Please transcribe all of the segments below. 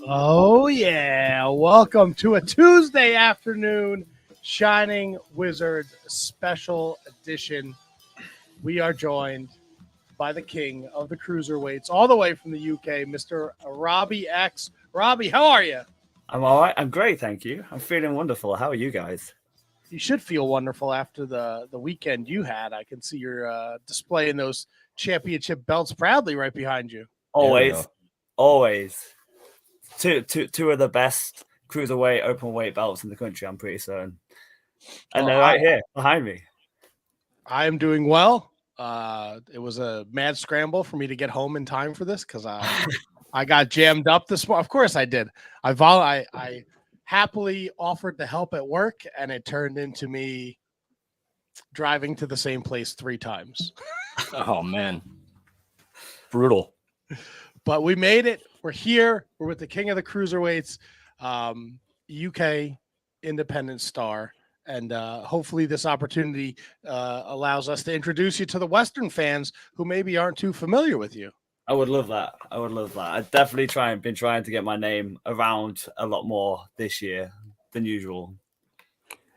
Oh, yeah. Welcome to a Tuesday afternoon Shining Wizard special edition. We are joined by the king of the Cruiserweights, all the way from the UK, Mr. Robbie X. Robbie, how are you? I'm all right. I'm great, thank you. I'm feeling wonderful. How are you guys? You should feel wonderful after the weekend you had. I can see you're displaying those championship belts proudly right behind you. Always, always. Two of the best cruiserweight open weight belts in the country. I'm pretty certain, and they're right here behind me. I am doing well. It was a mad scramble for me to get home in time for this because I got jammed up this morning. Of course I did. I happily offered to help at work, and it turned into me driving to the same place 3 times. Oh, man. Brutal. But we made it. We're here. We're with the king of the cruiserweights, UK independent star. And hopefully this opportunity allows us to introduce you to the Western fans who maybe aren't too familiar with you. I would love that. I've definitely been trying to get my name around a lot more this year than usual.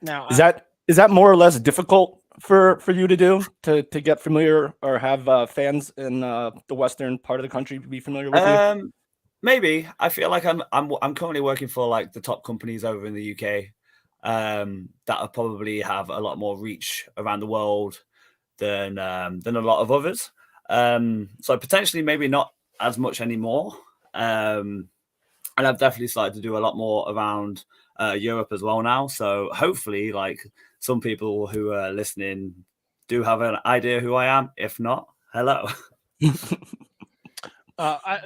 Now, is that more or less difficult for you to do to get familiar or have fans in the Western part of the country be familiar with you? Maybe. I feel like I'm currently working for like the top companies over in the UK. That probably have a lot more reach around the world than a lot of others. So potentially maybe not as much anymore. And I've definitely started to do a lot more around Europe as well now. So hopefully, like some people who are listening do have an idea who I am. If not, hello.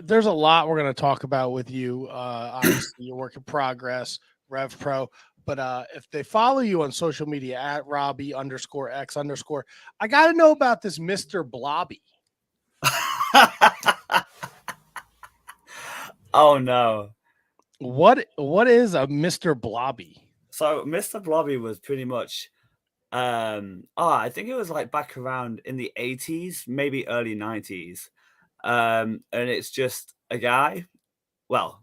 There's a lot we're going to talk about with you. Obviously, your work in progress, Rev Pro. But if they follow you on social media at Robbie_X_, I got to know about this Mr. Blobby. Oh no. What is a Mr. Blobby? So Mr. Blobby was pretty much I think it was like back around in the 80s, maybe early 90s. And it's just a guy. Well,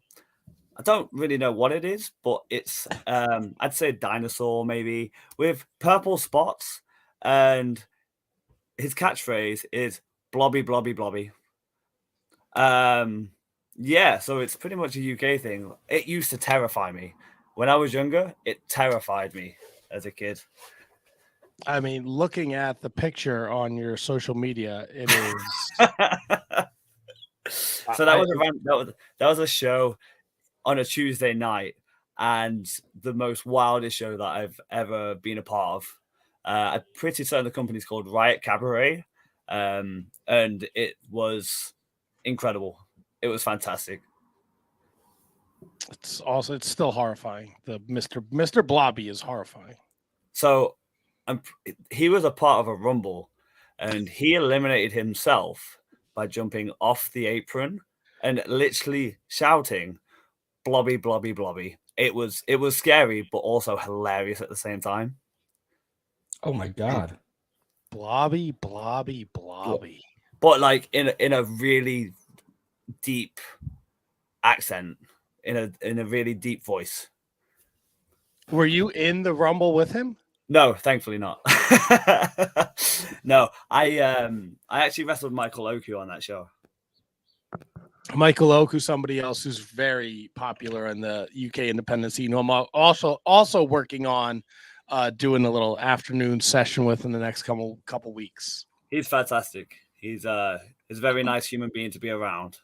I don't really know what it is, but it's I'd say a dinosaur maybe with purple spots, and his catchphrase is blobby blobby blobby. Yeah, so it's pretty much a UK thing. It used to terrify me. When I was younger, it terrified me as a kid. I mean, looking at the picture on your social media, it is. So that was a show on a Tuesday night, and the most wildest show that I've ever been a part of. I'm pretty certain the company's called Riot Cabaret, and it was incredible. It was fantastic. It's still horrifying. The Mr. Blobby is horrifying. So he was a part of a rumble, and he eliminated himself by jumping off the apron and literally shouting blobby blobby blobby. It was scary but also hilarious at the same time. Oh my god. Blobby blobby blobby. But like in a really deep accent, in a really deep voice. Were you in the rumble with him? No, thankfully not. No, I actually wrestled Michael Oku on that show. Michael Oku, somebody else who's very popular in the UK independent scene, who I'm also working on doing a little afternoon session with in the next couple weeks. He's fantastic. He's a very nice human being to be around.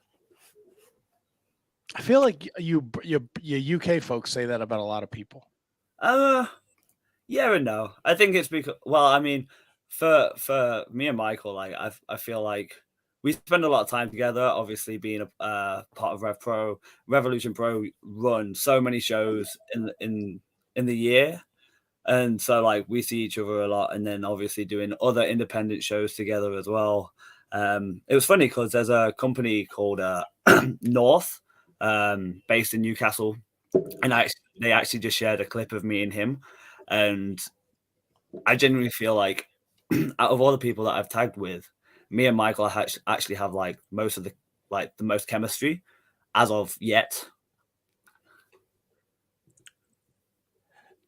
I feel like you UK folks say that about a lot of people. Yeah and no. I think it's because, well, I mean, for me and Michael, like I feel like we spend a lot of time together. Obviously, being a part of Revolution Pro, run so many shows in the year, and so like we see each other a lot, and then obviously doing other independent shows together as well. It was funny because there's a company called North, based in Newcastle, and they actually just shared a clip of me and him, and I genuinely feel like out of all the people that I've tagged with, me and Michael actually have like most of the most chemistry as of yet.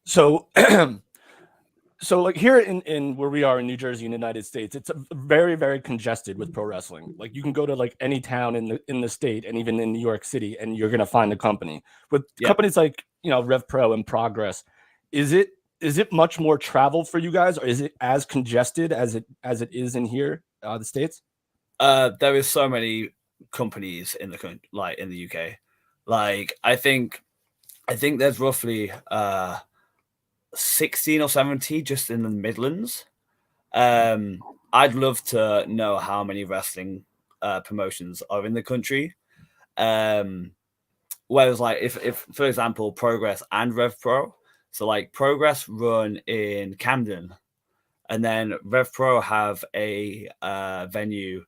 So, so like here in where we are in New Jersey, in the United States, it's very, very congested with pro wrestling. Like you can go to like any town in the state and even in New York City, and you're gonna find a company. With companies like Rev Pro and Progress, is it much more travel for you guys, or is it as congested as it is in here, the States? There is so many companies in the country, like in the UK. Like I think there's roughly 16 or 70 just in the Midlands. I'd love to know how many wrestling promotions are in the country. Whereas like if for example Progress and Rev Pro, so like Progress run in Camden, and then Rev Pro have a venue.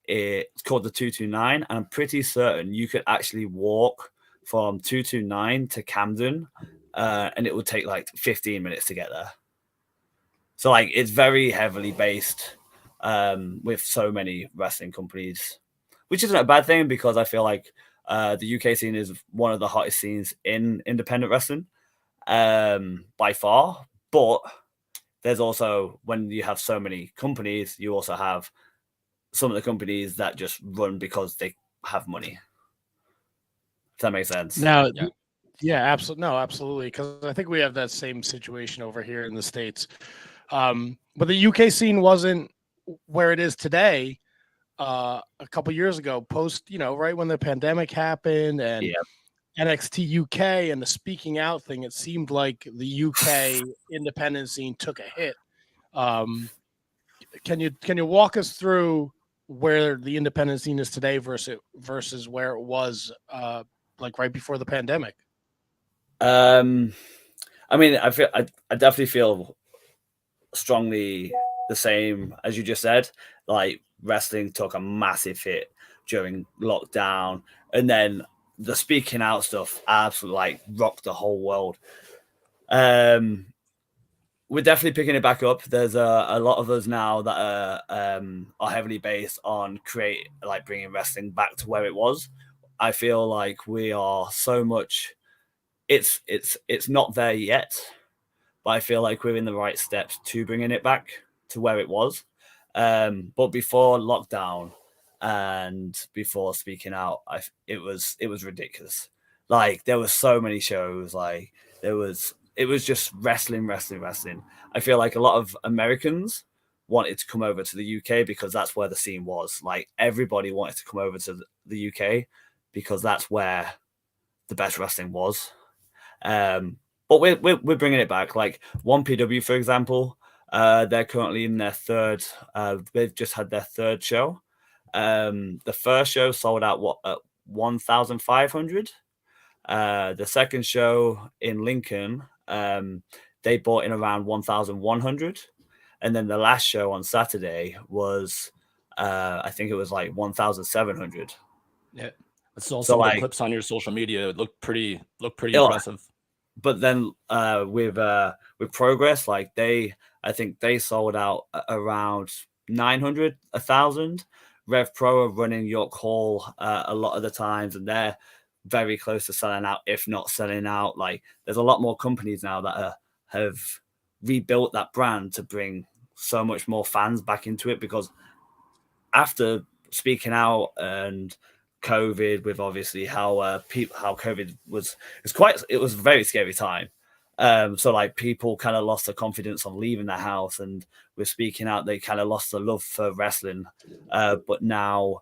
It's called the 229, and I'm pretty certain you could actually walk from 229 to Camden, and it would take like 15 minutes to get there. So like it's very heavily based with so many wrestling companies, which isn't a bad thing because I feel like the UK scene is one of the hottest scenes in independent wrestling by far. But there's also, when you have so many companies, you also have some of the companies that just run because they have money. Does that make sense? Now, yeah, absolutely. No, absolutely. Because I think we have that same situation over here in the States. But the UK scene wasn't where it is today a couple years ago, post, right when the pandemic happened and NXT UK and the speaking out thing. It seemed like the UK independent scene took a hit. Can you walk us through where the independent scene is today versus where it was like right before the pandemic? I mean, I definitely feel strongly the same as you just said. Like wrestling took a massive hit during lockdown, and then the speaking out stuff absolutely like rocked the whole world. We're definitely picking it back up. There's a lot of us now that are heavily based on bringing wrestling back to where it was. I feel like we are so much. It's not there yet, but I feel like we're in the right steps to bringing it back to where it was. But before lockdown and before speaking out, it was ridiculous. Like there were so many shows. Like it was just wrestling. I feel like a lot of Americans wanted to come over to the UK because that's where the scene was. Like everybody wanted to come over to the UK because that's where the best wrestling was. But we're bringing it back. Like 1PW, for example, they're currently in their third. They've just had their third show. The first show sold out at 1,500. The second show in Lincoln, they bought in around 1,100, and then the last show on Saturday was, I think it was like 1,700. Yeah, I saw some of the clips on your social media. It looked pretty impressive. But then with Progress, like I think they sold out around 900, 1,000. Rev Pro are running York Hall a lot of the times, and they're very close to selling out, if not selling out. Like there's a lot more companies now that have rebuilt that brand to bring so much more fans back into it, because after speaking out and COVID, with obviously how COVID was it was a very scary time. So like people kind of lost their confidence on leaving their house, and with speaking out, they kind of lost the love for wrestling. But now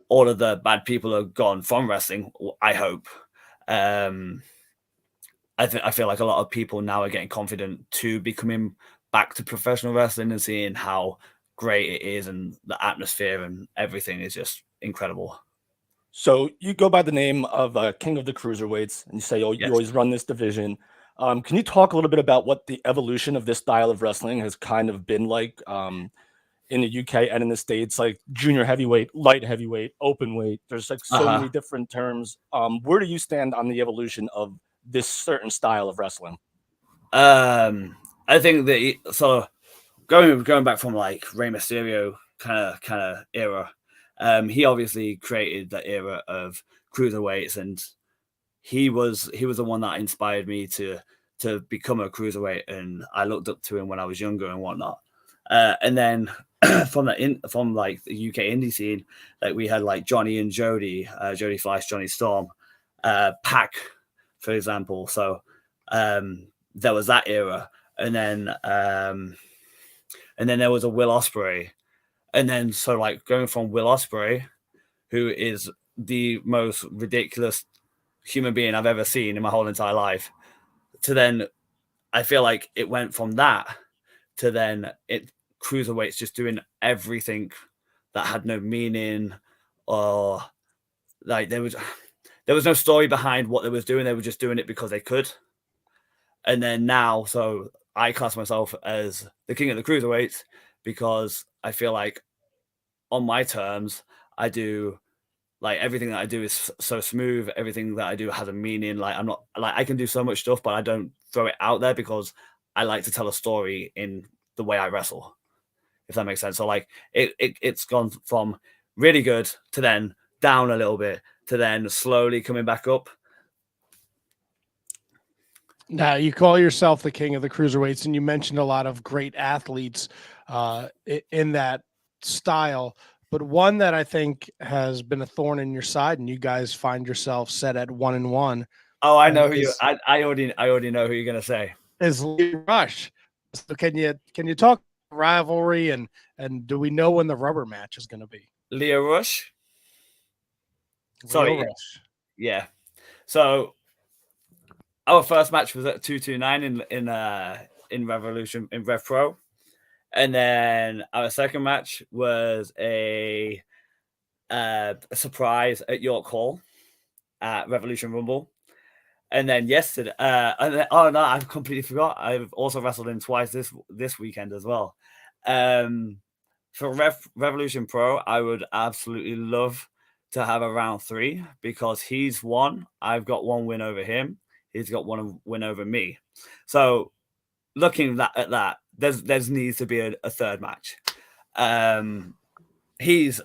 all of the bad people are gone from wrestling, I hope. I feel like a lot of people now are getting confident to be coming back to professional wrestling and seeing how great it is, and the atmosphere and everything is just incredible. So you go by the name of King of the Cruiserweights, and you say, you always run this division. Can you talk a little bit about what the evolution of this style of wrestling has kind of been like in the UK and in the States, like junior heavyweight, light heavyweight, open weight? There's like so many different terms. Where do you stand on the evolution of this certain style of wrestling? I think that so going back from like Rey Mysterio kind of era, he obviously created the era of cruiserweights, and he was the one that inspired me to to become a cruiserweight, and I looked up to him when I was younger and whatnot. And then from like the UK indie scene, like we had like Johnny and Jody, Jody Fleisch, Johnny Storm, Pac, for example. So there was that era, and then there was a Will Ospreay, and then so like going from Will Ospreay, who is the most ridiculous human being I've ever seen in my whole entire life, to then I feel like it went from that to then cruiserweights just doing everything that had no meaning, or like there was no story behind what they was doing. They were just doing it because they could. And then now, so I class myself as the king of the cruiserweights because I feel like on my terms, I do like everything that I do is so smooth. Everything that I do has a meaning. Like I'm not like I can do so much stuff, but I don't throw it out there because I like to tell a story in the way I wrestle, if that makes sense. So like it's gone from really good to then down a little bit to then slowly coming back up. Now, you call yourself the king of the cruiserweights, and you mentioned a lot of great athletes in that style, but one that I think has been a thorn in your side, and you guys find yourself set at 1-1. Oh, I know who you. I already know who you're gonna say. Is Lio Rush. So can you talk rivalry and do we know when the rubber match is going to be? Lio Rush. Sorry, Rush. Yeah. So our first match was at 229 in Revolution in Rev Pro, and then our second match was a surprise at York Hall at Revolution Rumble. And then yesterday, oh no, I completely forgot. I've also wrestled in twice this weekend as well. For Revolution Pro, I would absolutely love to have a round 3 because he's won. I've got 1 win over him. He's got 1 win over me. So looking at that, there's needs to be a third match. He's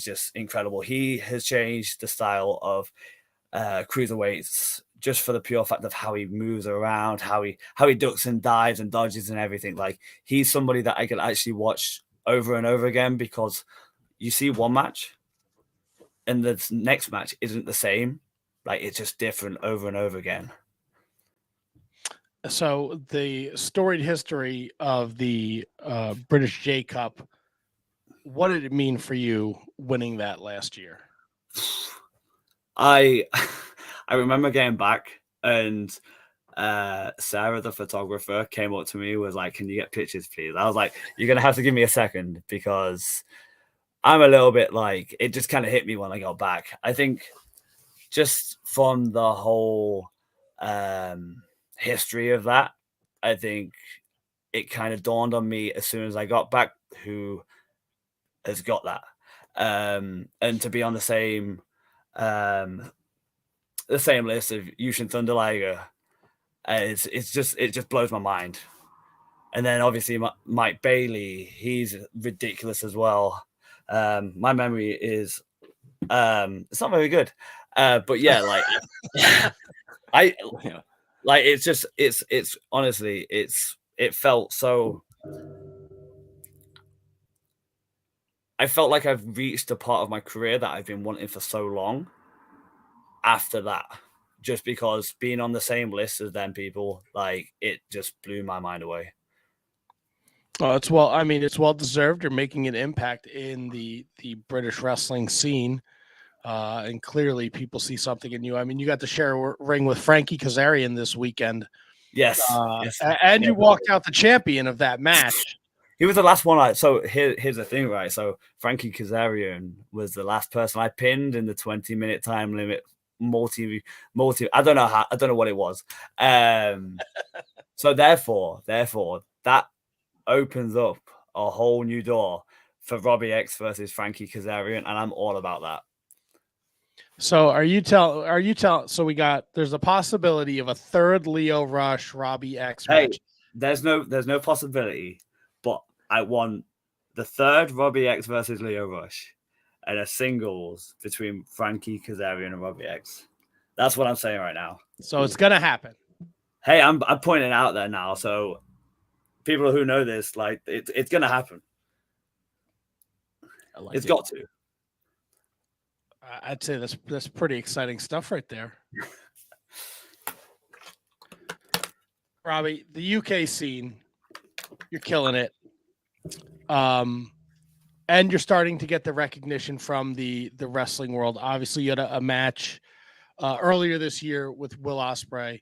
just incredible. He has changed the style of cruiserweights just for the pure fact of how he moves around, how he ducks and dives and dodges and everything. Like he's somebody that I could actually watch over and over again because you see one match and the next match isn't the same. Like it's just different over and over again. So the storied history of the British J Cup, what did it mean for you winning that last year? I remember getting back and Sarah, the photographer, came up to me, was like, "Can you get pictures, please?" I was like, "You're going to have to give me a second because I'm a little bit like," it just kind of hit me when I got back. I think just from the whole history of that, I think it kind of dawned on me as soon as I got back who has got that. And to be on the same list of Yushin Thunder Liger, it just blows my mind. And then obviously Mike Bailey, he's ridiculous as well. My memory is it's not very good, but yeah, like like it's honestly it felt so. I felt like I've reached a part of my career that I've been wanting for so long. After that, just because being on the same list as them people, like it just blew my mind away. Oh, it's well deserved. You're making an impact in the British wrestling scene, and clearly people see something in you. I mean, you got to share a ring with Frankie Kazarian this weekend. Yes, and you walked out the champion of that match. He was the last one. So here's the thing, right? So Frankie Kazarian was the last person I pinned in the 20-minute time limit. Multi. I don't know what it was. So therefore, that opens up a whole new door for Robbie X versus Frankie Kazarian, and I'm all about that. So there's a possibility of a third Lio Rush Robbie X match. There's no possibility, but I want the third Robbie X versus Lio Rush and a singles between Frankie Kazarian and Robbie X. That's what I'm saying right now. So it's gonna happen. Hey, I'm pointing it out there now, so people who know this, like, it's gonna happen. It's got to. I'd say that's pretty exciting stuff right there. Robbie, the UK scene, you're killing it. And you're starting to get the recognition from the wrestling world. Obviously, you had a match earlier this year with Will Ospreay.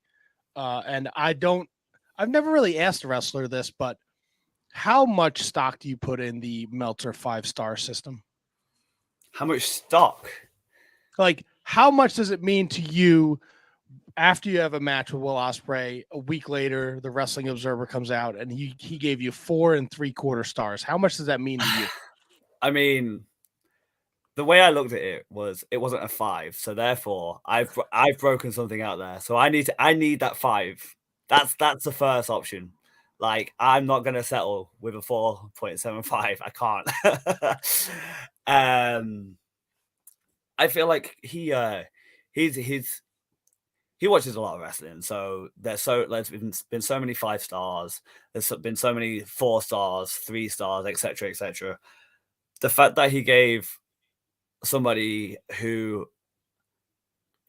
And I've never really asked a wrestler this, but how much stock do you put in the Meltzer 5-star system? How much stock? Like, how much does it mean to you after you have a match with Will Ospreay? A week later, the Wrestling Observer comes out and he gave you 4 3/4 stars. How much does that mean to you? I mean, the way I looked at it wasn't a 5, so therefore I've broken something out there. So I need that 5. That's the first option. Like, I'm not gonna settle with a 4.75. I can't. I feel like he watches a lot of wrestling, so there's been so many 5 stars. There's been so many 4 stars, 3 stars, etc., etc. The fact that he gave somebody who,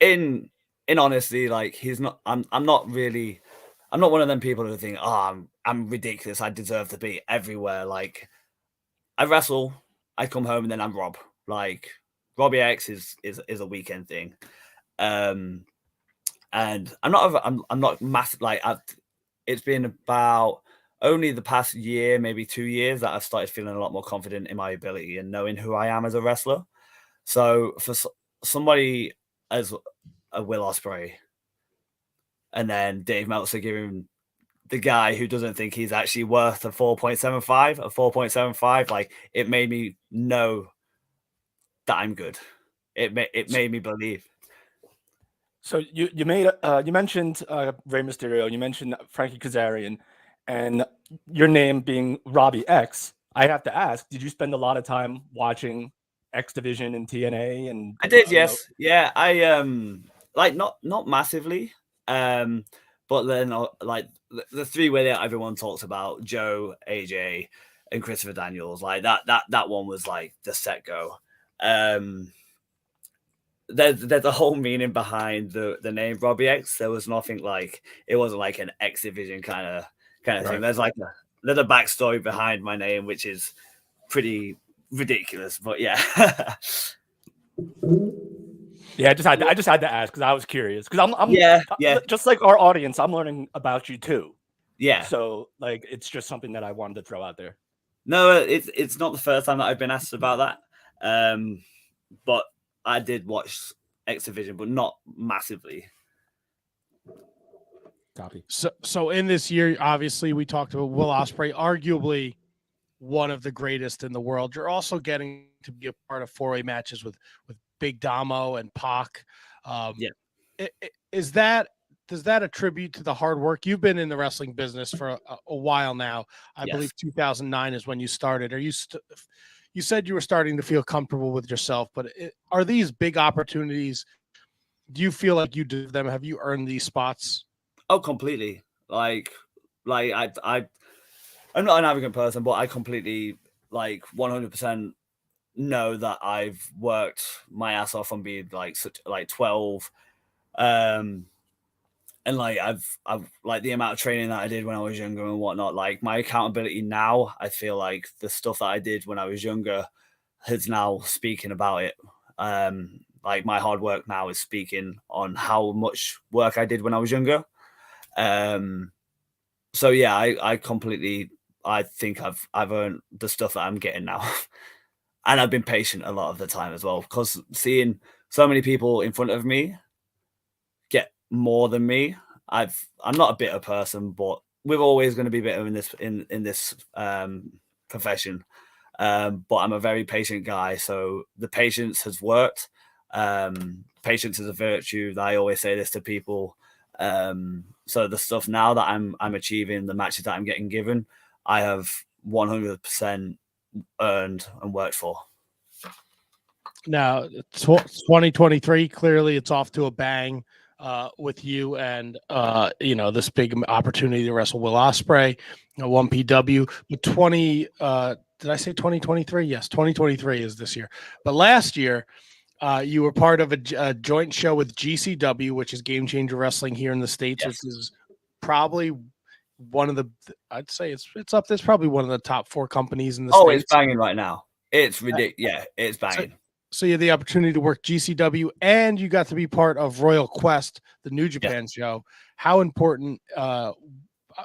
in honesty, like, he's not. I'm not one of them people who think, oh, I'm ridiculous. I deserve to be everywhere. Like, I wrestle, I come home, and then I'm Rob. Like, Robbie X is a weekend thing. And I'm not massive. Like, it's been about only the past year, maybe 2 years, that I've started feeling a lot more confident in my ability and knowing who I am as a wrestler. So for somebody as a Will Ospreay, and then Dave Meltzer giving the guy who doesn't think he's actually worth a 4.75, like, it made me know that I'm good. It made me believe. So you mentioned Rey Mysterio, you mentioned Frankie Kazarian, and your name being Robbie X. I have to ask, did you spend a lot of time watching X Division and TNA? And I did, yes, yeah. I like, not massively, but then like the 3 way that everyone talks about, Joe, AJ, and Christopher Daniels, like that one was like the set go. There's a whole meaning behind the name Robbie X. There was nothing like, it wasn't like an X Division kind of Right. thing. There's like a little backstory behind my name, which is pretty ridiculous, but yeah. Yeah, I just had to ask because I was curious, because I'm yeah just like our audience, I'm learning about you too. Yeah. So, like, it's just something that I wanted to throw out there. No, it's not the first time that I've been asked about that. But I did watch X Division, but not massively. Copy. So in this year, obviously, we talked about Will Ospreay, arguably one of the greatest in the world. You're also getting to be a part of 4-way matches with Big Damo and Pac. Yeah. Does that attribute to the hard work? You've been in the wrestling business for a while now. I believe 2009 is when you started. Are you you said you were starting to feel comfortable with yourself, but are these big opportunities? Do you feel like you do them? Have you earned these spots? Oh, completely. Like I'm not an arrogant person, but I completely, like, 100% know that I've worked my ass off on being like 12. And like, I've like, the amount of training that I did when I was younger and whatnot, like, my accountability now, I feel like the stuff that I did when I was younger is now speaking about it. Like, my hard work now is speaking on how much work I did when I was younger. So yeah, I think I've earned the stuff that I'm getting now. And I've been patient a lot of the time as well, because seeing so many people in front of me get more than me, I'm not a bitter person, but we're always going to be bitter in this profession. But I'm a very patient guy, so the patience has worked. Patience is a virtue. I always say this to people. So the stuff now that I'm achieving, the matches that I'm getting given, I have 100% earned and worked for. Now, 2023, clearly it's off to a bang. with you and this big opportunity to wrestle Will Ospreay, 1PW. But 20, did I say 2023? Yes, 2023 is this year. But last year, you were part of a joint show with GCW, which is Game Changer Wrestling here in the States, Yes. which is probably one of the, I'd say it's up. There's probably one of the top 4 companies in the States. It's banging right now. It's ridiculous. Yeah, it's banging. So you had the opportunity to work GCW, and you got to be part of Royal Quest, the New Japan show. How important?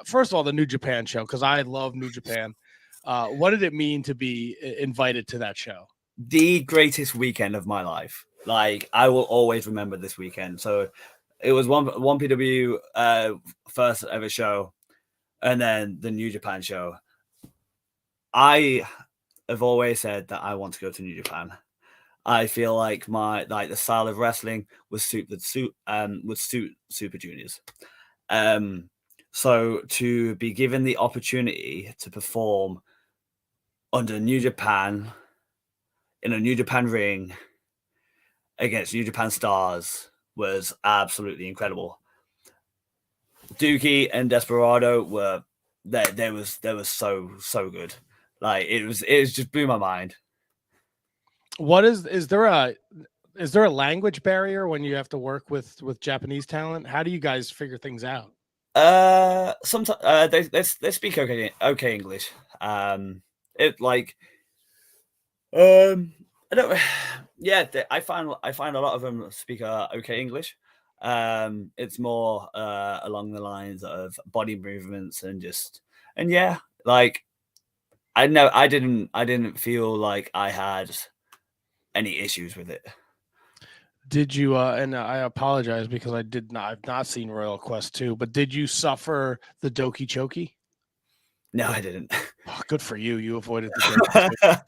First of all, the New Japan show, because I love New Japan. What did it mean to be invited to that show? The greatest weekend of my life. Like, I will always remember this weekend. So it was 1PW first ever show, and then the New Japan show. I have always said that I want to go to New Japan. I feel like the style of wrestling would suit Super Juniors. So to be given the opportunity to perform under New Japan in a New Japan ring against New Japan stars was absolutely incredible. Dookie and Desperado were there. They was so good. Like, it just blew my mind. What is there a language barrier when you have to work with Japanese talent? How do you guys figure things out? Sometimes they speak okay English. I don't. Yeah, I find a lot of them speak okay English. It's more along the lines of body movements and yeah, like I didn't feel like I had any issues with it. Did you and I apologize because I've not seen Royal Quest 2, but did you suffer the Doki Choki? No, I didn't. Oh, good for you. You avoided the Doki Choki.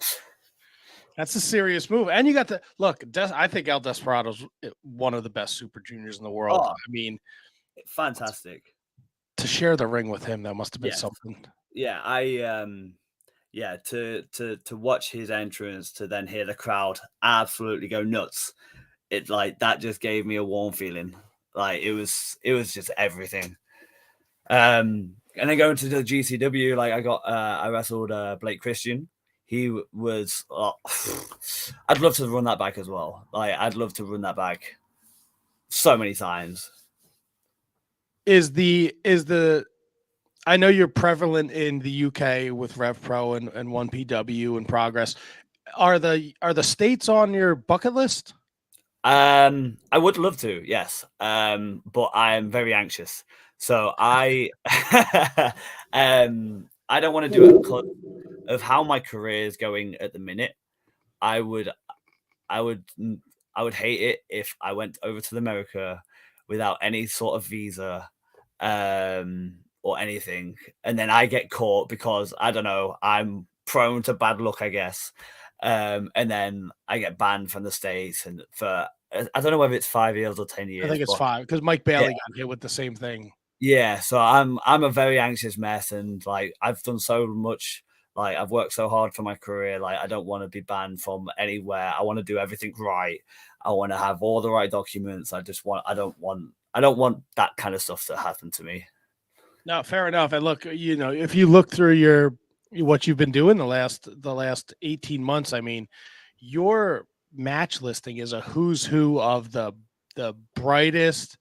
That's a serious move. And you got to look, I think El Desperado's one of the best Super Juniors in the world. Oh, I mean, fantastic. To share the ring with him, that must have been something. Yeah, to watch his entrance, to then hear the crowd absolutely go nuts. It like that just gave me a warm feeling. Like it was just everything. And then going to the GCW, like I wrestled Blake Christian. He was I'd love to run that back as well. Like I'd love to run that back so many times. Is the I know you're prevalent in the UK with Rev Pro and 1PW and Progress. Are the states on your bucket list? I would love to, yes. But I am very anxious. So I I don't want to do it because of how my career is going at the minute. I would hate it if I went over to America without any sort of visa or anything, and then I get caught because I don't know, I'm prone to bad luck, I guess. And then I get banned from the States, and for I don't know whether it's 5 years or 10 years. I think it's 5 because Mike Bailey got hit with the same thing. Yeah, so I'm a very anxious mess, and like I've done so much, like I've worked so hard for my career. Like I don't want to be banned from anywhere. I want to do everything right. I want to have all the right documents. I don't want that kind of stuff to happen to me. No, fair enough. And look, if you look through what you've been doing the last 18 months, I mean, your match listing is a who's who of the brightest,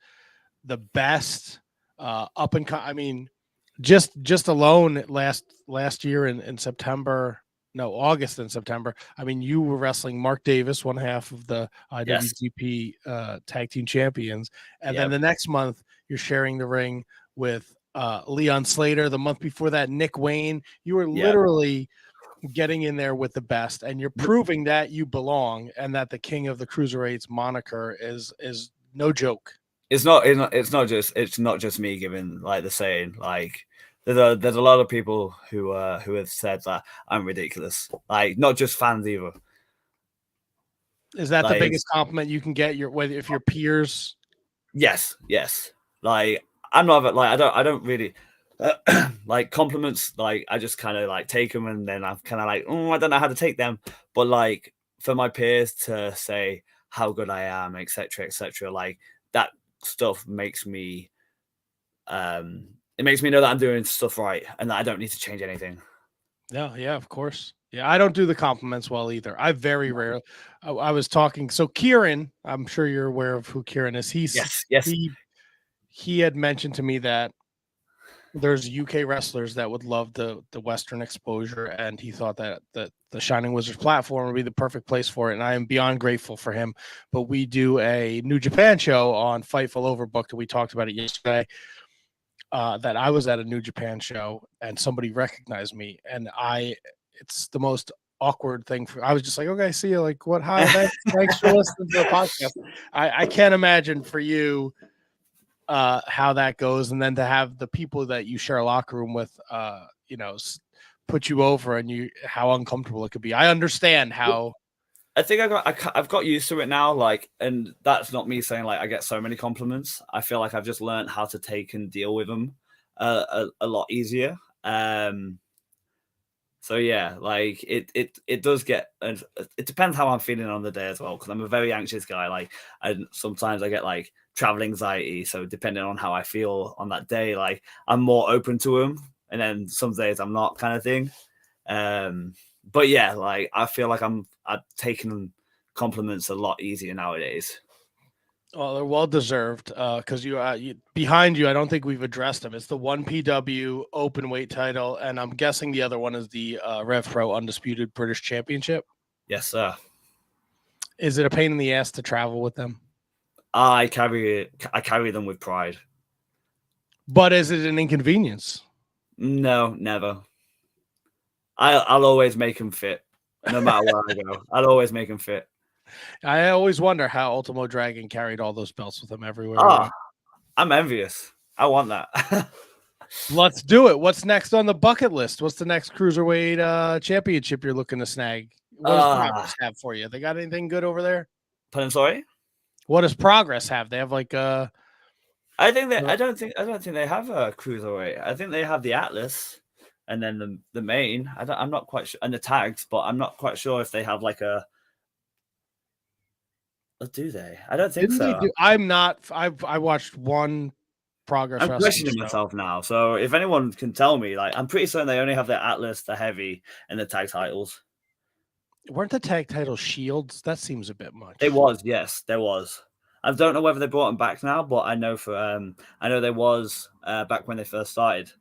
the best, up and I mean, just alone last year in September, August and September. I mean, you were wrestling Mark Davis, one half of the IWGP Tag Team Champions, and then the next month you're sharing the ring with Leon Slater. The month before that, Nick Wayne. You were literally getting in there with the best, and you're proving that you belong and that the king of the Cruiserweights moniker is no joke. It's not just me giving like the saying. Like there's a lot of people who have said that I'm ridiculous. Like not just fans either. Is that the biggest compliment you can get? If your peers? Yes. Like I'm not like I don't really like compliments. Like I just kind of like take them, and then I'm kind of like I don't know how to take them. But like for my peers to say how good I am, etc., like stuff makes me it makes me know that I'm doing stuff right and that I don't need to change anything. Yeah, of course. Yeah, I don't do the compliments well either. I very rarely. I was talking. So Kieran, I'm sure you're aware of who Kieran is. Yes. He had mentioned to me that there's UK wrestlers that would love the Western exposure, and he thought that the Shining Wizards platform would be the perfect place for it. And I am beyond grateful for him. But we do a New Japan show on Fightful Overbooked, and we talked about it yesterday. That I was at a New Japan show and somebody recognized me, and it's the most awkward thing I was just like, okay, see you. Like, what? Hi, thanks for listening to the podcast. I can't imagine for you how that goes, and then to have the people that you share a locker room with, put you over, and how uncomfortable it could be. I understand how. I think I've got used to it now, like, and that's not me saying like I get so many compliments. I feel like I've just learned how to take and deal with them a lot easier. So yeah, like it does get, it depends how I'm feeling on the day as well, because I'm a very anxious guy. Like, and sometimes I get like travel anxiety. So depending on how I feel on that day, like I'm more open to them, and then some days I'm not, kind of thing. But yeah, like I feel like I'm taking compliments a lot easier nowadays. Well, they're well deserved because you behind you. I don't think we've addressed them. It's the 1PW open weight title, and I'm guessing the other one is the Rev Pro Undisputed British Championship. Yes, sir. Is it a pain in the ass to travel with them? I carry them with pride. But is it an inconvenience? No, never. I'll always make them fit, no matter where I go. I'll always make them fit. I always wonder how Ultimo Dragon carried all those belts with him everywhere. Oh, I'm envious. I want that. Let's do it. What's next on the bucket list? What's the next Cruiserweight championship you're looking to snag? What does Progress have for you? They got anything good over there? Pardon, sorry? What does Progress have? They have like I don't think they have a Cruiserweight. I think they have the Atlas. And then the main, I'm not quite sure, and the tags, but I'm not quite sure if they have like a. Or do they? I don't think so. I'm not. I watched one Progress. I'm questioning myself now. So if anyone can tell me, like, I'm pretty certain they only have the Atlas, the Heavy, and the tag titles. Weren't the tag titles shields? That seems a bit much. It was, yes, there was. I don't know whether they brought them back now, but I know there was back when they first started.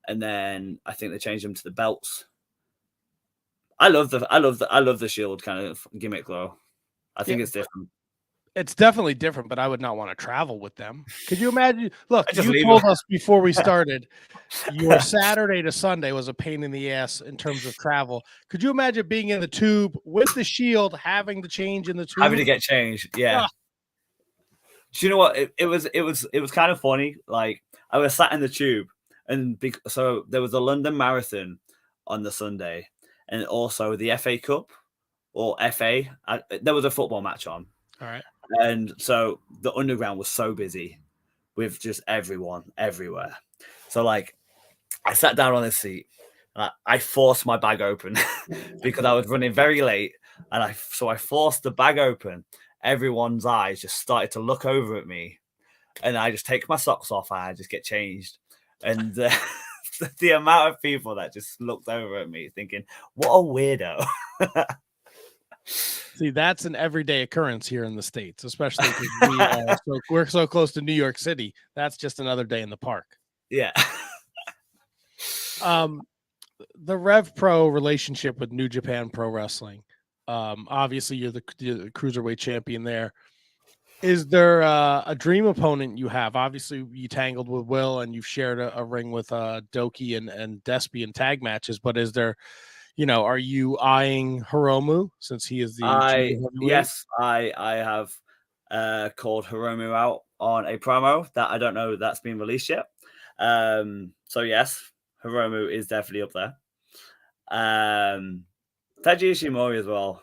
And then I think they changed them to the belts. I love the shield kind of gimmick though. I think it's different. It's definitely different, but I would not want to travel with them. Could you imagine? Look, you told us before we started, your Saturday to Sunday was a pain in the ass in terms of travel. Could you imagine being in the tube with the shield, having to change in the tube, having to get changed? Yeah. Do you know what? It was kind of funny. Like, I was sat in the tube. And so there was a London Marathon on the Sunday, and also the FA Cup or FA. There was a football match on. All right. And so the underground was so busy with just everyone everywhere. So like, I sat down on this seat and I forced my bag open because I was running very late. And I forced the bag open. Everyone's eyes just started to look over at me, and I just take my socks off and I just get changed. And the amount of people that just looked over at me thinking, what a weirdo. See, that's an everyday occurrence here in the States, especially because we're so close to New York City. That's just another day in the park. Yeah. The Rev Pro relationship with New Japan Pro Wrestling. Obviously, you're the Cruiserweight champion there. Is there a dream opponent you have? Obviously, you tangled with Will, and you've shared a ring with Doki and Despy in tag matches. But is there, are you eyeing Hiromu since he is the? Yes, I have called Hiromu out on a promo that I don't know that's been released yet. So yes, Hiromu is definitely up there. Taiji Ishimori as well.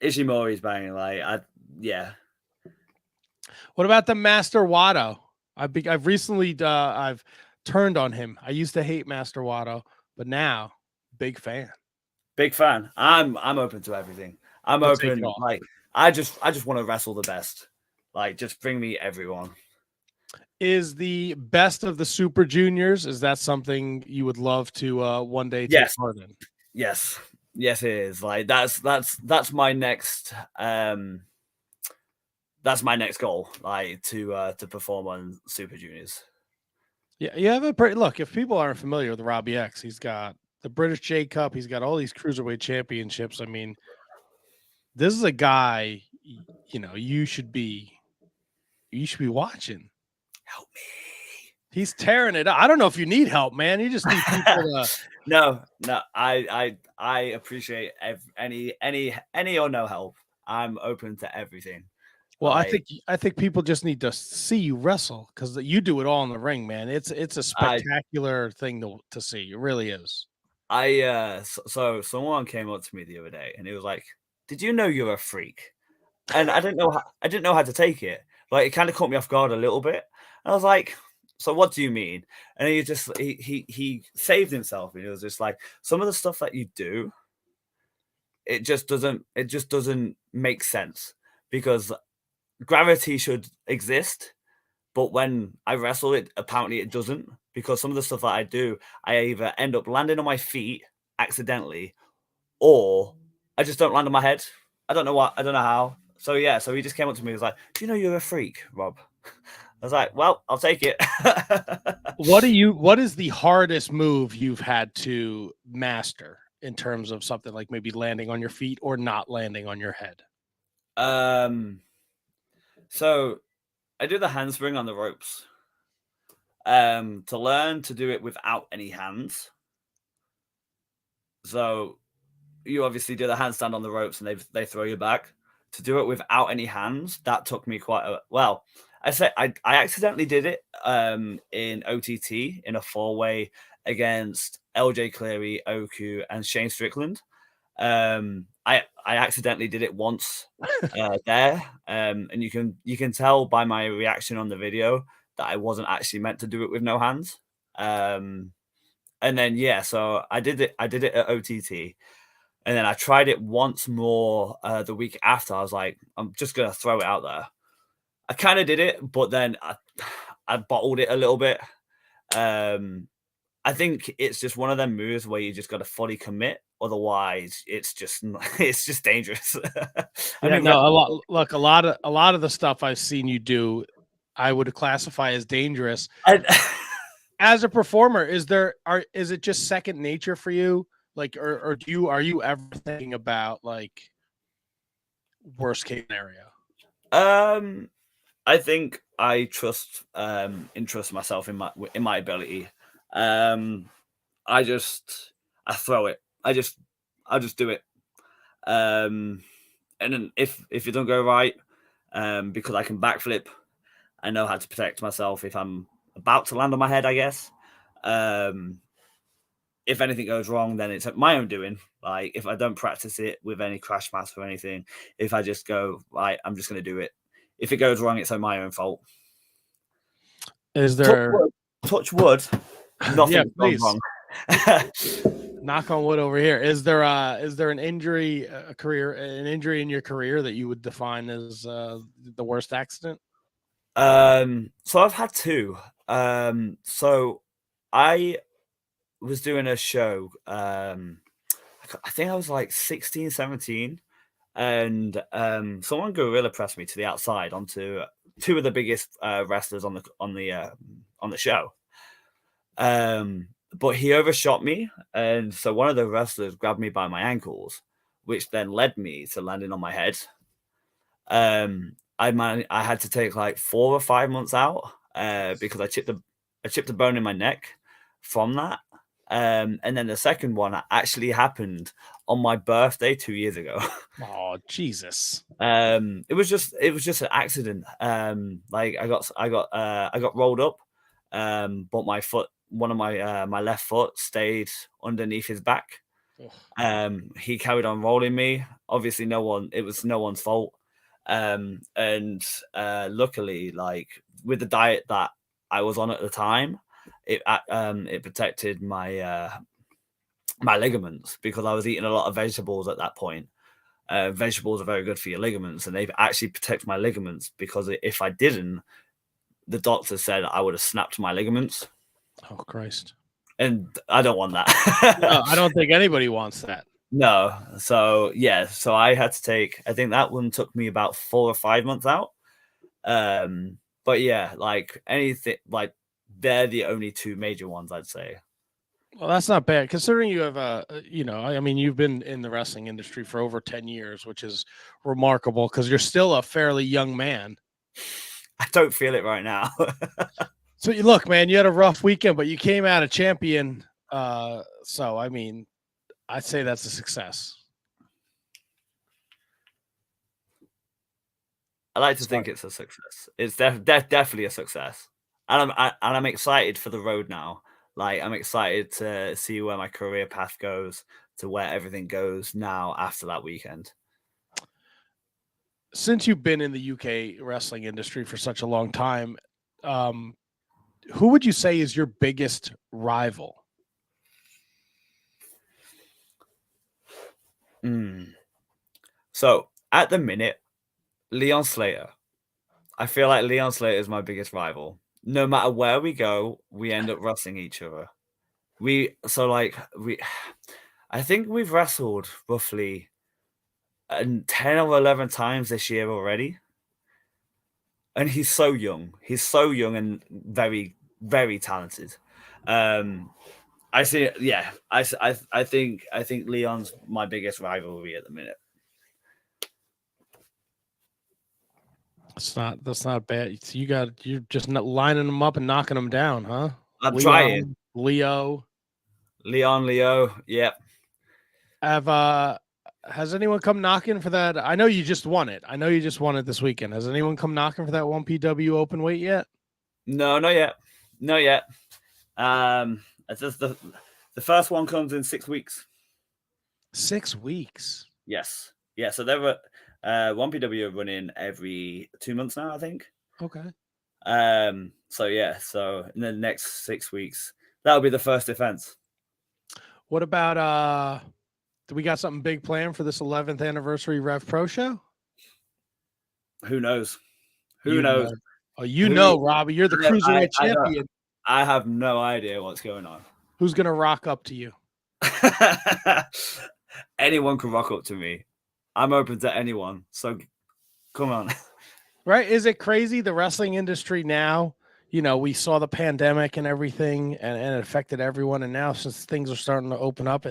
Ishimori's banging, yeah. What about the Master Wato? I've recently I've turned on him. I used to hate Master Wato, but now big fan. Big fan. I'm open to everything. I'm open. Like, I just want to wrestle the best. Like, just bring me everyone. Is the best of the Super Juniors? Is that something you would love to one day take Yes. part in? Yes, it is. Like, that's my next that's my next goal. Like, to perform on Super Juniors. Yeah, you have a pretty look. If people aren't familiar with Robbie X, he's got the British J Cup. He's got all these cruiserweight championships. I mean, this is a guy. You know, you should be watching. Help me. He's tearing it up. I don't know if you need help, man. You just need people to. No. I appreciate any or no help. I'm open to everything. Well, I think people just need to see you wrestle because you do it all in the ring, man. It's a spectacular thing to see. It really is. So someone came up to me the other day and he was like, "Did you know you're a freak?" And I didn't know how to take it. Like, it kind of caught me off guard a little bit. And I was like, "So what do you mean?" And he saved himself. And he was just like, "Some of the stuff that you do, it just doesn't make sense, because gravity should exist, but when I wrestle it, apparently it doesn't, because some of the stuff that I do, I either end up landing on my feet accidentally, or I just don't land on my head. I don't know how. So yeah, so he just came up to me and was like, "Do you know you're a freak, Rob?" I was like, "Well, I'll take it." What is the hardest move you've had to master in terms of something like maybe landing on your feet or not landing on your head? So I do the handspring on the ropes. To learn to do it without any hands. So you obviously do the handstand on the ropes and they throw you back. To do it without any hands, that took me quite a well. I accidentally did it in OTT in a 4-way against LJ Cleary, Oku, and Shane Strickland. I accidentally did it once there, and you can tell by my reaction on the video that I wasn't actually meant to do it with no hands. And then yeah, so I did it at OTT, and then I tried it once more the week after. I was like, I'm just gonna throw it out there. I kind of did it, but then I bottled it a little bit. I think it's just one of them moves where you just got to fully commit. Otherwise, it's just dangerous. I mean, no, a lot of the stuff I've seen you do, I would classify as dangerous. As a performer, is it just second nature for you? Like, or are you ever thinking about like worst case scenario? I think I trust myself in my ability. I throw it. I'll just do it. And then if it don't go right, because I can backflip, I know how to protect myself if I'm about to land on my head, I guess. If anything goes wrong, then it's my own doing. Like, if I don't practice it with any crash mats or anything, if I just go, right, I'm just going to do it. If it goes wrong, it's on my own fault. Is there touch wood? Nothing's gone wrong. Knock on wood over here. Is there an injury, an injury in your career that you would define as the worst accident? So I've had two. So I was doing a show. I think I was like 16, 17, and someone gorilla pressed me to the outside onto two of the biggest wrestlers on the show. But he overshot me, and so one of the wrestlers grabbed me by my ankles, which then led me to landing on my head. I had to take like 4 or 5 months out because I chipped a bone in my neck from that. And then the second one actually happened on my birthday 2 years ago. Oh, Jesus. It was just an accident. Like I got rolled up, but one of my left foot stayed underneath his back. He carried on rolling me. Obviously it was no one's fault. And luckily, like with the diet that I was on at the time, it protected my my ligaments, because I was eating a lot of vegetables at that point. vegetables are very good for your ligaments, and they've actually protect my ligaments, because if I didn't, the doctor said I would have snapped my ligaments. Oh, Christ. And I don't want that. No, I don't think anybody wants that. No. So, yeah. So I had to take, I think that one took me about 4 or 5 months out. But yeah, like anything, like they're the only 2 major ones, I'd say. Well, that's not bad, considering you have I mean, you've been in the wrestling industry for over 10 years, which is remarkable because you're still a fairly young man. I don't feel it right now. So you look, man, you had a rough weekend, but you came out a champion. So, I mean, I'd say that's a success. I like to think it's a success. It's definitely a success. And I'm excited for the road now. Like, I'm excited to see where my career path goes, to where everything goes now after that weekend. Since you've been in the UK wrestling industry for such a long time, who would you say is your biggest rival? So at the minute, Leon Slater. I feel like Leon Slater is my biggest rival. No matter where we go, we end up wrestling each other. I think we've wrestled roughly 10 or 11 times this year already. And he's so young. He's so young and very, very talented. I think Leon's my biggest rivalry at the minute. That's not bad. So you're just not lining them up and knocking them down, huh? I'm trying. Leo. Yep. Has anyone come knocking for that? I know you just won it. This weekend. Has anyone come knocking for that 1PW open weight yet? No, not yet. It's just the first one comes in 6 weeks. 6 weeks. Yes. Yeah. So they were 1PW are running every 2 months now, I think. Okay. So yeah. So in the next 6 weeks, that'll be the first defense. What about do we got something big planned for this 11th anniversary Rev Pro show? Who knows? Who knows? Oh, Robbie, you're the Cruiserweight champion. I have no idea what's going on. Who's going to rock up to you? Anyone can rock up to me. I'm open to anyone. So come on. Right? Is it crazy? The wrestling industry now, we saw the pandemic and everything, and it affected everyone. And now, since things are starting to open up,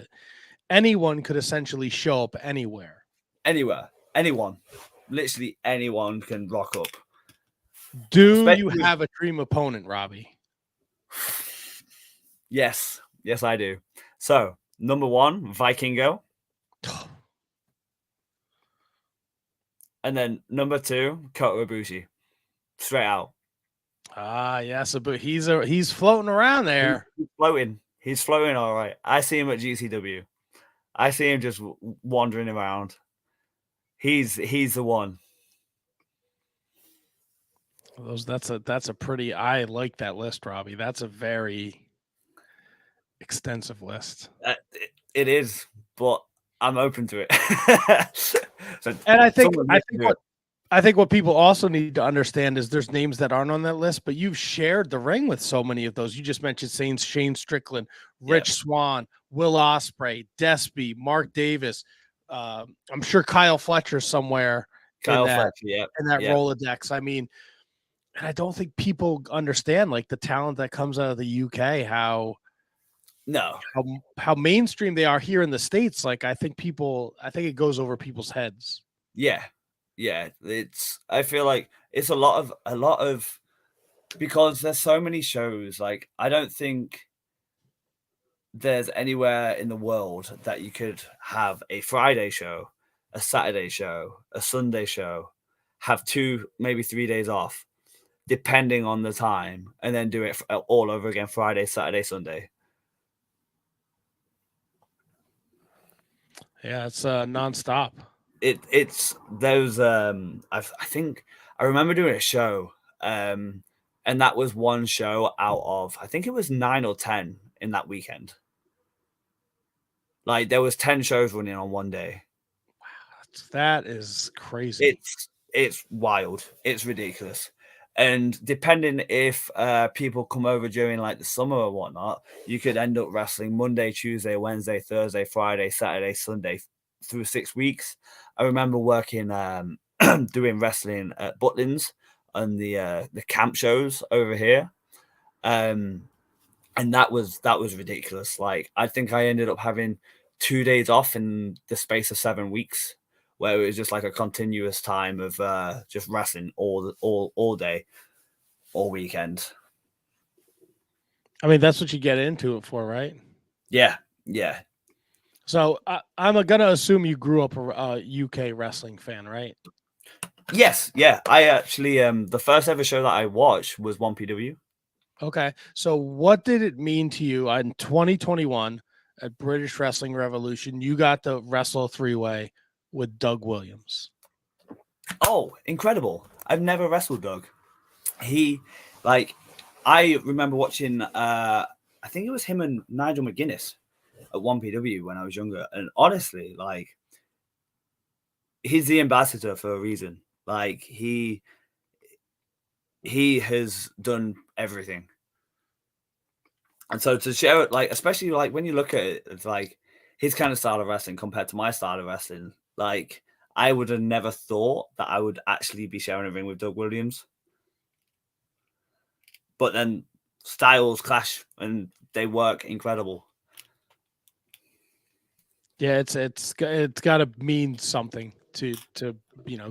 anyone could essentially show up anywhere. Anywhere. Anyone. Literally anyone can rock up. Do you have a dream opponent, Robbie? Yes, I do. So, number 1, Vikingo. And then number 2, Kota Ibushi. Straight out. Yes, but he's floating around there. He's floating all right. I see him at GCW. I see him just wandering around. He's the one. That's a pretty. I like that list, Robbie. That's a very extensive list. It is, but I'm open to it. And I think what people also need to understand is there's names that aren't on that list, but you've shared the ring with so many of those. You just mentioned Shane Strickland, Rich Swann, Will Ospreay, Despy, Mark Davis. I'm sure Kyle Fletcher somewhere in that Rolodex. I mean, and I don't think people understand like the talent that comes out of the UK, how mainstream they are here in the States. Like I think it goes over people's heads. Yeah. I feel like it's a lot of because there's so many shows. Like I don't think there's anywhere in the world that you could have a Friday show, a Saturday show, a Sunday show, have 2, maybe 3 days off, depending on the time, and then do it all over again Friday, Saturday, Sunday. Yeah, it's nonstop. It's those. I think I remember doing a show, and that was one show out of I think it was 9 or 10 in that weekend. Like there was 10 shows running on one day. Wow, That is crazy. It's wild. It's ridiculous. And depending if people come over during like the summer or whatnot, you could end up wrestling Monday, Tuesday, Wednesday, Thursday, Friday, Saturday, Sunday through 6 weeks. I remember working doing wrestling at Butlins and the camp shows over here. And that was ridiculous. Like I think I ended up having 2 days off in the space of 7 weeks, where it was just like a continuous time of just wrestling all day, all weekend. I mean, that's what you get into it for, right? Yeah. So I'm gonna assume you grew up a UK wrestling fan, right? Yes, yeah. I actually the first ever show that I watched was 1PW. Okay. So what did it mean to you in 2021 at British Wrestling Revolution? You got to wrestle a 3-way with Doug Williams. Oh, incredible. I've never wrestled Doug. I remember watching I think it was him and Nigel McGuinness at 1PW when I was younger. And honestly, like he's the ambassador for a reason. Like he has done everything. And so to share it, like, especially like when you look at it, it's like his kind of style of wrestling compared to my style of wrestling, like I would have never thought that I would actually be sharing a ring with Doug Williams. But then styles clash and they work incredible. Yeah, it's got to mean something to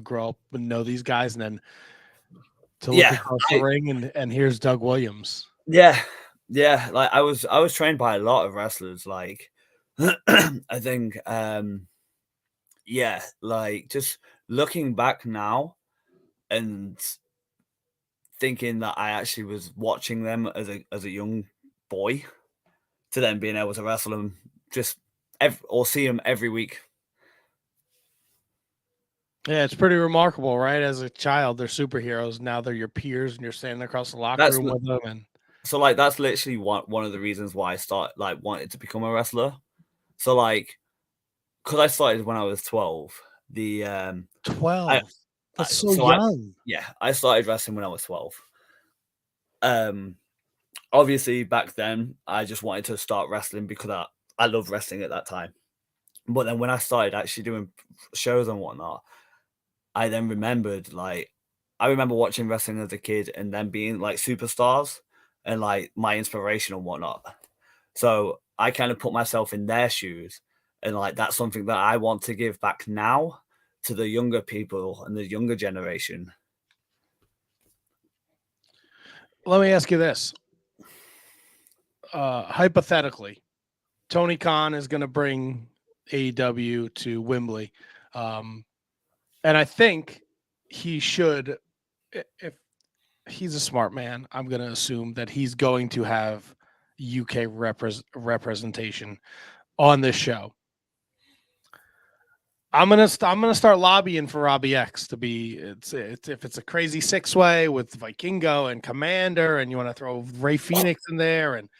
grow up and know these guys, and then to look across the ring and here's Doug Williams. Yeah. Like I was trained by a lot of wrestlers. Like I think, like just looking back now and thinking that I actually was watching them as a young boy, to then being able to wrestle them or see them every week. Yeah, it's pretty remarkable, right? As a child, they're superheroes. Now they're your peers, and you're standing across the locker room with them. And so, like, that's literally one of the reasons why I wanted to become a wrestler. So, like, because I started when I was 12. 12. That's so young. I started wrestling when I was 12. Obviously, back then, I just wanted to start wrestling because I loved wrestling at that time. But then when I started actually doing shows and whatnot, I then remembered, like, I remember watching wrestling as a kid and then being like superstars and like my inspiration and whatnot. So I kind of put myself in their shoes, and like that's something that I want to give back now to the younger people and the younger generation. Let me ask you this. Hypothetically, Tony Khan is going to bring AEW to Wembley. And I think he should, if he's a smart man, I'm going to assume that he's going to have UK representation on this show. I'm gonna start lobbying for Robbie X to be. If it's a crazy 6-way with Vikingo and Commander, and you want to throw Ray Phoenix in there and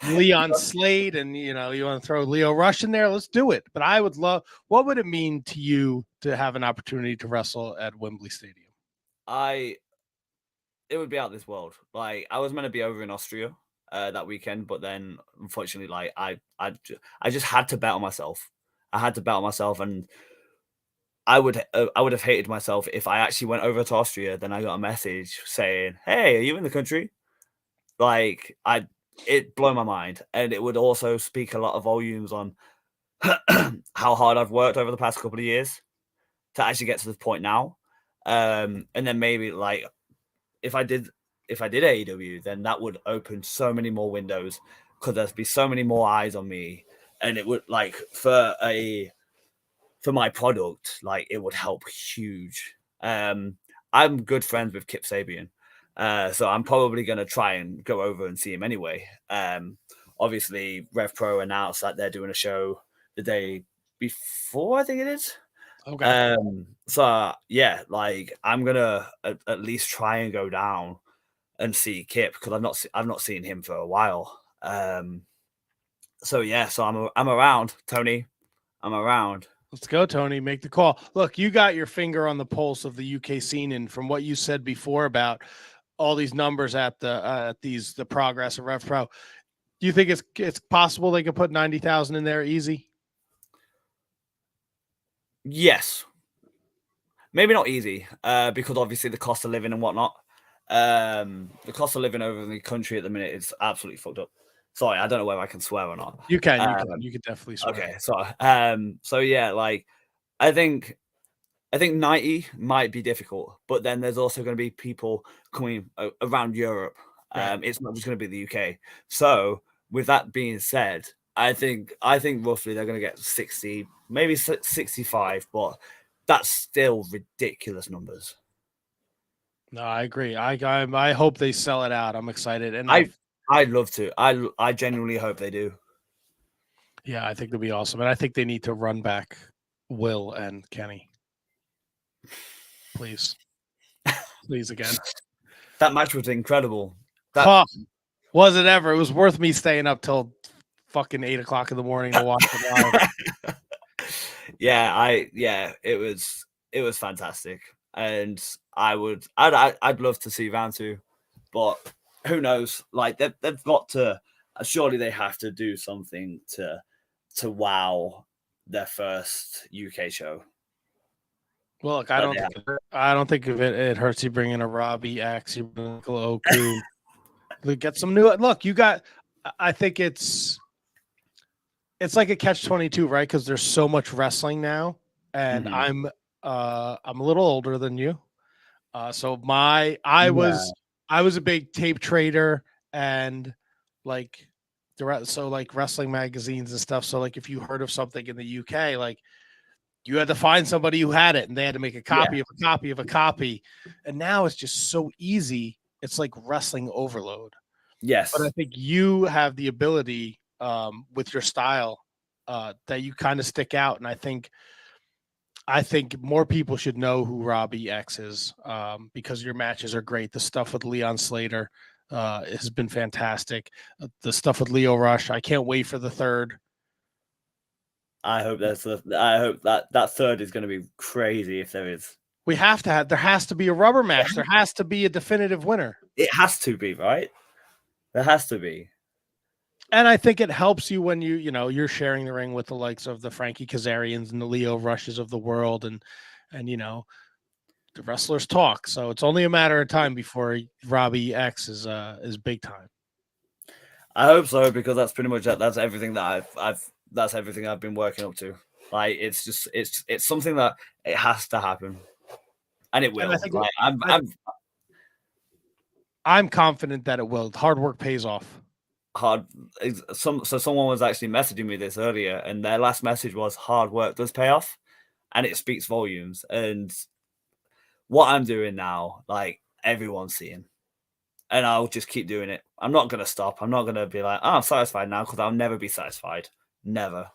Leon Slade, and you want to throw Leo Rush in there, let's do it. But I would love. What would it mean to you to have an opportunity to wrestle at Wembley Stadium? It would be out of this world. Like I was meant to be over in Austria that weekend, but then unfortunately, like I just had to bet on myself. I had to bet on myself, and I would have hated myself if I actually went over to Austria. Then I got a message saying, "Hey, are you in the country?" Like it blew my mind, and it would also speak a lot of volumes on how hard I've worked over the past couple of years to actually get to this point now. And then maybe like if I did AEW, then that would open so many more windows because there'd be so many more eyes on me. And it would like for my product, like it would help huge. I'm good friends with Kip Sabian, so I'm probably gonna try and go over and see him anyway. Obviously, Rev Pro announced that they're doing a show the day before, I think it is. Okay. So yeah, like I'm gonna at least try and go down and see Kip because I've not seen him for a while. So yeah, so I'm around, Tony. I'm around. Let's go, Tony. Make the call. Look, you got your finger on the pulse of the UK scene, and from what you said before about all these numbers at the progress of Rev Pro, do you think it's possible they could put 90,000 in there easy? Yes. Maybe not easy, because obviously the cost of living and whatnot. The cost of living over in the country at the minute is absolutely fucked up. Sorry, I don't know whether I can swear or not. You can definitely swear. Okay, so yeah, like I think 90 might be difficult, but then there's also going to be people coming around Europe. Right. It's not just going to be the UK. So with that being said, I think roughly they're going to get 60, maybe 65, but that's still ridiculous numbers. No, I agree. I hope they sell it out. I'm excited, and I'd love to. I genuinely hope they do. Yeah, I think it'll be awesome, and I think they need to run back Will and Kenny. Please again. That match was incredible. Was it ever? It was worth me staying up till fucking 8 o'clock in the morning to watch it live. It was fantastic, and I'd love to see round 2, but who knows? Like they've got to. Surely they have to do something to wow their first UK show. Well, look, I don't think if it hurts you bringing a Robbie X, you bring Oku. Get some new look. You got. I think it's like a catch-22, right? Because there's so much wrestling now, and I'm a little older than you, so I was a big tape trader and like like wrestling magazines and stuff. So like if you heard of something in the UK, like you had to find somebody who had it, and they had to make a copy of a copy of a copy, and now it's just so easy. It's like wrestling overload. Yes, but I think you have the ability with your style that you kind of stick out, and I think more people should know who Robbie X is because your matches are great. The stuff with Leon Slater has been fantastic. The stuff with Leo Rush, I can't wait for the third. I hope that third is going to be crazy if there is. There has to be a rubber match. There has to be a definitive winner. It has to be, right? There has to be. And I think it helps you when you're sharing the ring with the likes of the Frankie Kazarians and the Leo Rushes of the world, and the wrestlers talk. So it's only a matter of time before Robbie X is big time. I hope so, because that's pretty much that's everything that that's everything I've been working up to. Like it's just it's something that it has to happen, and it will. And I'm confident that it will. Hard work pays off. Someone was actually messaging me this earlier, and their last message was hard work does pay off, and it speaks volumes. And what I'm doing now, like everyone's seeing, and I'll just keep doing it. I'm not going to stop. I'm not going to be like, oh, I'm satisfied now, because I'll never be satisfied. Never.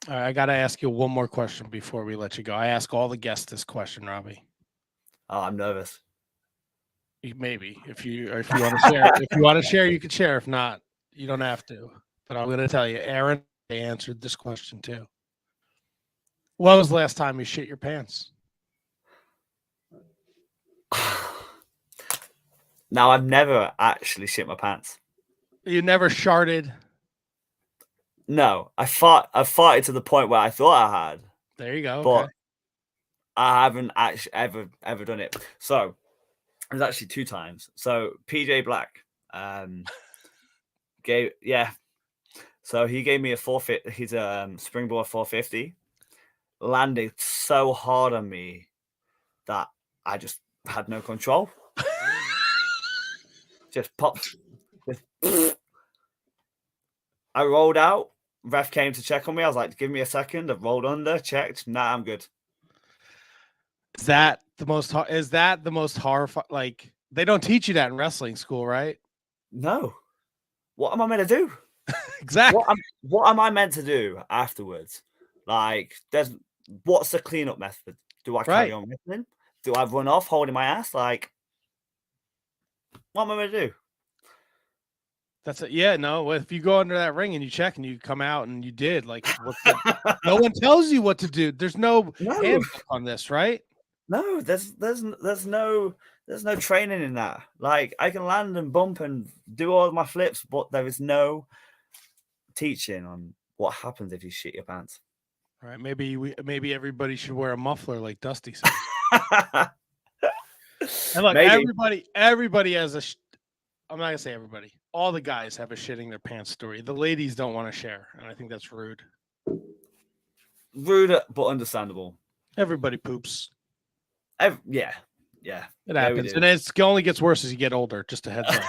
All right, I got to ask you one more question before we let you go. I ask all the guests this question, Robbie. Oh, I'm nervous. Maybe if you want to share, if you want to share, you can share. If not, you don't have to. But I'm going to tell you, Aaron answered this question too. When was the last time you shit your pants? Now, I've never actually shit my pants. You never sharted? No, I farted to the point where I thought I had. There you go. But I haven't actually ever done it. So it was actually 2 times. So PJ Black So he gave me a forfeit. He's a springboard 450. Landed so hard on me that I just had no control. Just popped. I rolled out. Ref came to check on me. I was like, give me a second. I rolled under, checked. Nah, I'm good. Is that the most horrifying? Like, they don't teach you that in wrestling school, right? No. What am I meant to do? Exactly. What am I meant to do afterwards? Like, what's the cleanup method? Do I carry on wrestling? Do I run off holding my ass? Like, what am I going to do? That's it. Yeah, no. If you go under that ring and you check and you come out and you did, like, no one tells you what to do. There's no handbook on this, right? No, there's no training in that. Like, I can land and bump and do all of my flips, but there is no teaching on what happens if you shit your pants. All right, maybe everybody should wear a muffler like Dusty says. And look, everybody has a. I'm not gonna say everybody. All the guys have a shitting their pants story. The ladies don't want to share, and I think that's rude. Rude, but understandable. Everybody poops. Yeah, it happens, and it only gets worse as you get older. Just a heads up.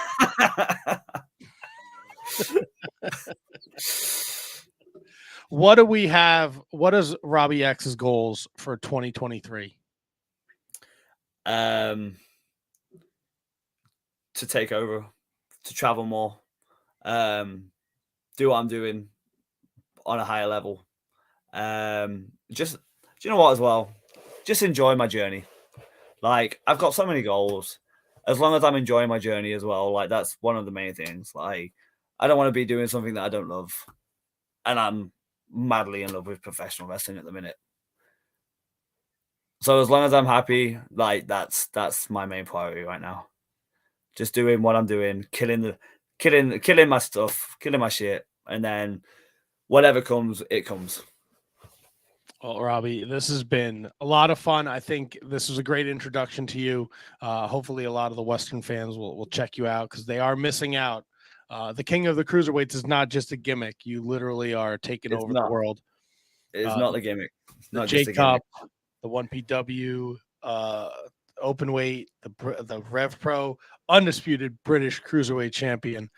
What do we have? What is Robbie X's goals for 2023? To take over, to travel more, do what I'm doing on a higher level. Just, do you know what as well? Just enjoy my journey. Like, I've got so many goals. As long as I'm enjoying my journey as well, like, that's one of the main things. Like, I don't want to be doing something that I don't love. And I'm madly in love with professional wrestling at the minute. So as long as I'm happy, like, that's my main priority right now. Just doing what I'm doing, killing my stuff, killing my shit, and then whatever comes, it comes. Well, Robbie, this has been a lot of fun. I think this was a great introduction to you. Hopefully a lot of the Western fans will check you out because they are missing out. The King of the Cruiserweights is not just a gimmick. You literally are taking over the world. It is not a gimmick. It's not the just a gimmick. The 1PW, Openweight, the Rev Pro, undisputed British Cruiserweight champion.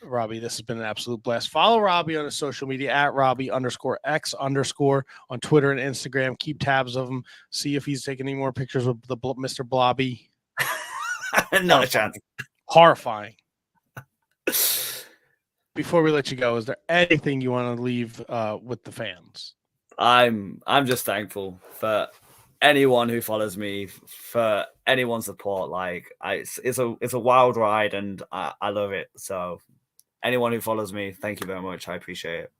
Robbie, this has been an absolute blast. Follow Robbie on his social media at Robbie_X_ on Twitter and Instagram. Keep tabs of him. See if he's taking any more pictures with the Mr. Blobby. Not a chance. Horrifying. Before we let you go, is there anything you want to leave with the fans? I'm just thankful for anyone who follows me, for anyone's support. Like, it's a wild ride, and I love it. So anyone who follows me, thank you very much. I appreciate it.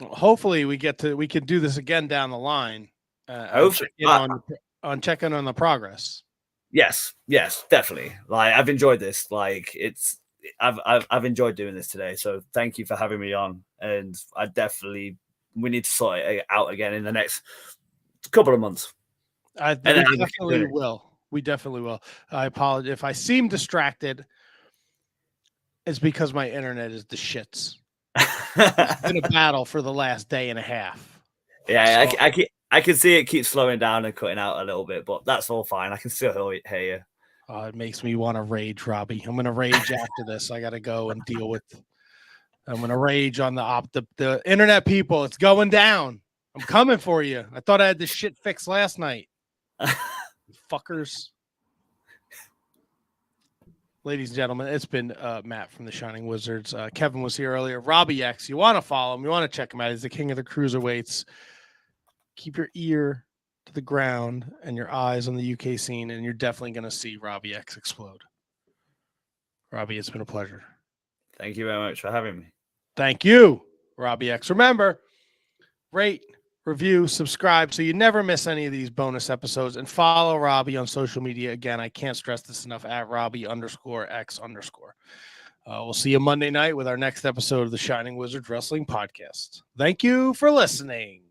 Hopefully we can do this again down the line. Checking on the progress. Yes, definitely. Like, I've enjoyed this. Like, I've enjoyed doing this today. So thank you for having me on. And we need to sort it out again in the next couple of months. We definitely will. I apologize if I seem distracted. It's because my internet is the shits. It's been a battle for the last day and a half. Yeah, so, I can see it keeps slowing down and cutting out a little bit, but that's all fine. I can still hear you. It makes me want to rage, Robbie. I'm going to rage after this. I got to go and deal with. I'm going to rage on the internet people. It's going down. I'm coming for you. I thought I had this shit fixed last night. Fuckers. Ladies and gentlemen, it's been Matt from the Shining Wizards. Kevin was here earlier. Robbie X. You want to follow him. You want to check him out. He's the king of the cruiserweights. Keep your ear to the ground and your eyes on the UK scene, and you're definitely going to see Robbie X explode. Robbie, it's been a pleasure. Thank you very much for having me. Thank you, Robbie X. Remember, rate, review, subscribe so you never miss any of these bonus episodes, and follow Robbie on social media. Again, I can't stress this enough, at Robbie_X_. We'll see you Monday night with our next episode of the Shining Wizards Wrestling Podcast. Thank you for listening.